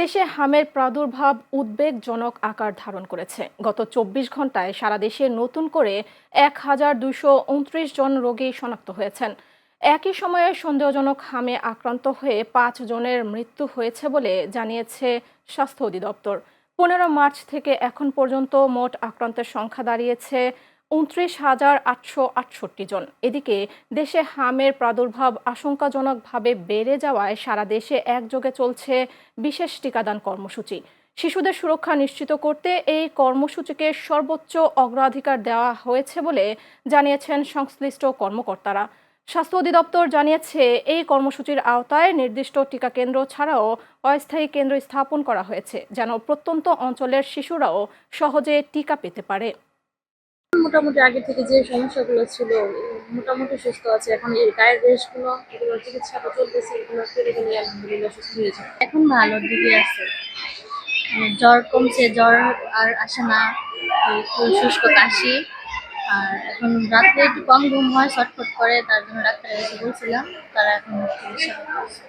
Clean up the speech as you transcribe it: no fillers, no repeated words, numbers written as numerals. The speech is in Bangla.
দেশে হামের প্রাদুর্ভাব উদ্বেগজনক আকার ধারণ করেছে। গত ২৪ ঘন্টায় সারা দেশে নতুন করে ১,২২৯ জন রোগী শনাক্ত হয়েছেন। একই সময়ে সন্দেহজনক হামে আক্রান্ত হয়ে ৫ জনের মৃত্যু হয়েছে বলে জানিয়েছে স্বাস্থ্য অধিদপ্তর। ১৫ মার্চ থেকে এখন পর্যন্ত মোট আক্রান্তের সংখ্যা দাঁড়িয়েছে ২৯,৮৬৮ জন। এদিকে দেশে হামের প্রাদুর্ভাব আশঙ্কাজনকভাবে বেড়ে যাওয়ায় সারা দেশে একযোগে চলছে বিশেষ টিকাদান কর্মসূচি। শিশুদের সুরক্ষা নিশ্চিত করতে এই কর্মসূচিকে সর্বোচ্চ অগ্রাধিকার দেওয়া হয়েছে বলে জানিয়েছেন সংশ্লিষ্ট কর্মকর্তারা। স্বাস্থ্য অধিদপ্তর জানিয়েছে, এই কর্মসূচির আওতায় নির্দিষ্ট টিকা কেন্দ্র ছাড়াও অস্থায়ী কেন্দ্র স্থাপন করা হয়েছে, যেন প্রত্যন্ত অঞ্চলের শিশুরাও সহজে টিকা পেতে পারে। মোটামুটি আগে থেকে যে সমস্যাগুলো ছিল মোটামুটি সুস্থ আছে। এখন এই গায়ের রেশগুলো এগুলোর চিকিৎসাটা চলতেছে, এগুলো করে গেলে আলহামদুলিল্লাহ সুস্থ হয়ে যায়। এখন ভালো দিকে আছে, জ্বর কমছে, জ্বর আর আসে না, একটু শুষ্ক কাশি। আর এখন রাত্রে একটু কম ঘুম হয়, ছটফট করে, তার জন্য ডাক্তারের কাছে বলছিলাম, তারা এখন চিকিৎসা করতেছে।